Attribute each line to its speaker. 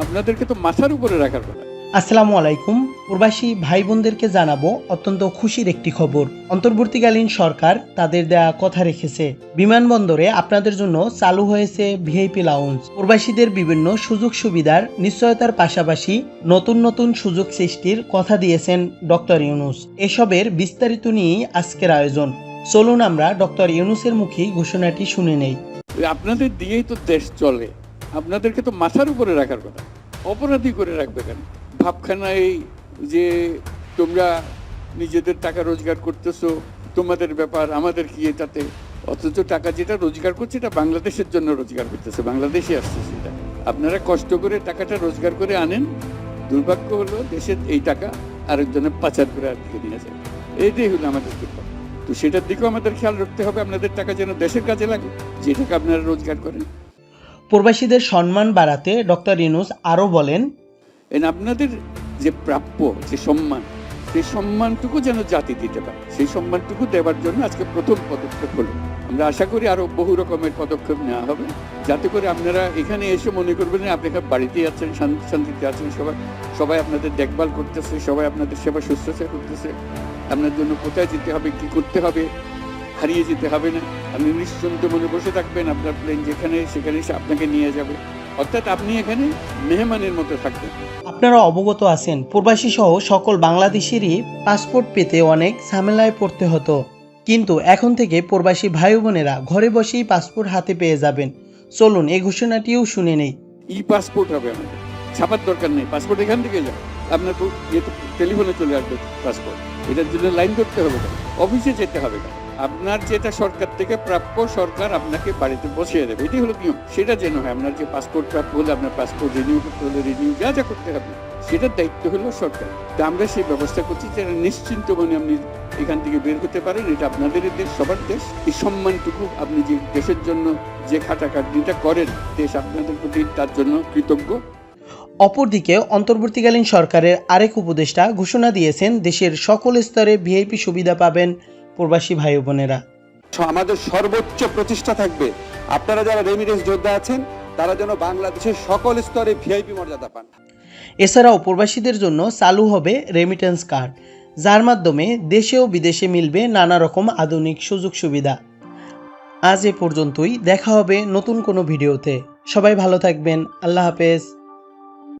Speaker 1: আপনাদেরকে তো মাথার উপরে রাখার কথা।
Speaker 2: আসসালামু আলাইকুম। প্রবাসী ভাই বোনদেরকে জানাবো অত্যন্ত খুশির একটি খবর। অন্তর্বর্তীকালীন সরকার তাদের দেয়া কথা রেখেছে। বিমানবন্দরে আপনাদের জন্য চালু হয়েছে ভিআইপি লাউঞ্জ। প্রবাসীদের বিভিন্ন সুযোগ সুবিধার নিশ্চয়তার পাশাপাশি নতুন নতুন সুযোগ সৃষ্টির কথা দিয়েছেন ডক্টর ইউনূস। এসবের বিস্তারিত নিয়েই আজকের আয়োজন। চলুন আমরা ডক্টর ইউনূসের মুখেই ঘোষণাটি শুনে নেই।
Speaker 1: আপনাদের দিয়েই তো দেশ চলে, আপনাদেরকে তো মাথার উপরে রাখার কথা। অপরাধী করে রাখবে কেন? ভাবখানা এই যে তোমরা নিজেদের টাকা রোজগার করতেছো, তোমাদের ব্যাপার, আমাদের কি এটাতে? অথচ টাকা যেটা রোজগার করছে এটা বাংলাদেশের জন্য রোজগার করতেছে, বাংলাদেশে আসছে সেটা। আপনারা কষ্ট করে টাকাটা রোজগার করে আনেন, দুর্ভাগ্য হলো দেশের এই টাকা আরেকজনের পাচার করে আর দিকে নিয়ে যায়। এইটাই হলো আমাদের দুর্ভাগ্য। তো সেটার দিকেও আমাদের খেয়াল রাখতে হবে, আপনাদের টাকা যেন দেশের কাজে লাগে, যে টাকা আপনারা রোজগার করেন।
Speaker 2: প্রবাসীদের সম্মান বাড়াতে ডক্টর ইউনূস আরও বলেন,
Speaker 1: আপনাদের যে প্রাপ্য যে সম্মান, সেই সম্মানটুকু যেন জাতি দিতে পারে, সেই সম্মানটুকু দেওয়ার জন্য আজকে প্রথম পদক্ষেপ হলো। আমরা আশা করি আরো বহু রকমের পদক্ষেপ নেওয়া হবে, যাতে করে আপনারা এখানে এসে মনে করবেন আপনি বাড়িতেই আছেন, শান্তিতে আছেন, সবাই আপনাদের দেখভাল করতেছে, সবাই আপনাদের সেবা শুশ্রূষা করতেছে। আপনার জন্য কোথায় যেতে হবে, কি করতে হবে, হারিয়ে যেতে হবে না। আপনি নিশ্চিন্ত মনে বসে থাকবেন, আপনার প্লেন যেখানে সেখানে এসে আপনাকে নিয়ে যাবে, অর্থাৎ আপনি এখানে মেহমানের মতো থাকবেন।
Speaker 2: আপনারা অবগত আছেন প্রবাসী সহ সকল বাংলাদেশেরই পাসপোর্ট পেতে অনেক ঝামেলায় পড়তে হতো, কিন্তু এখন থেকে প্রবাসী ভাই বোনেরা ঘরে বসেই পাসপোর্ট হাতে পেয়ে যাবেন। চলুন এই ঘোষণাটিও শুনে নেই।
Speaker 1: ই পাসপোর্ট হবে, আমাদের ছাপার দরকার নেই, পাসপোর্ট এখান থেকে যাও, আপনার টেলিফোনে চলে আসবে পাসপোর্ট। এটার জন্য লাইন করতে হবে না, অফিসে যেতে হবে না। আপনার যেটা সরকার থেকে প্রাপ্য, সরকার আপনাকে বাড়িতে বসিয়ে দেবে, এটাই হলো নিয়ম। সেটা যেন হয়, আপনার যে পাসপোর্ট প্রাপ্য হলে আপনার পাসপোর্ট রিনিউ করতে হলে রিনিউ যা যা করতে হবে, সেটার দায়িত্ব হলো সরকার। তা আমরা সেই ব্যবস্থা করছি যেন নিশ্চিন্ত মনে আপনি এখান থেকে বের হতে পারেন। এটা আপনাদের দেশ, সবার দেশ। এই সম্মানটুকু আপনি যে দেশের জন্য যে খাটাখাটনিটা করেন, দেশ আপনাদের প্রতি তার জন্য কৃতজ্ঞ।
Speaker 2: অপরদিকে অন্তর্বর্তীকালীন সরকারের আরেক উপদেষ্টা ঘোষণা দিয়েছেন দেশের সকল স্তরে ভিআইপি সুবিধা পাবেন প্রবাসী ভাই বোনেরা।
Speaker 3: আমাদের সর্বোচ্চ প্রচেষ্টা থাকবে আপনারা যারা রেমিটেন্স যোদ্ধা আছেন তারা যেন বাংলাদেশের সকল স্তরে ভিআইপি মর্যাদা পান।
Speaker 2: এছাড়াও প্রবাসীদের জন্য চালু হবে রেমিটেন্স কার্ড, যার মাধ্যমে দেশে ও বিদেশে মিলবে নানা রকম আধুনিক সুযোগ সুবিধা। আজ এ পর্যন্তই, দেখা হবে নতুন কোনো ভিডিওতে। সবাই ভালো থাকবেন। আল্লাহ হাফেজ।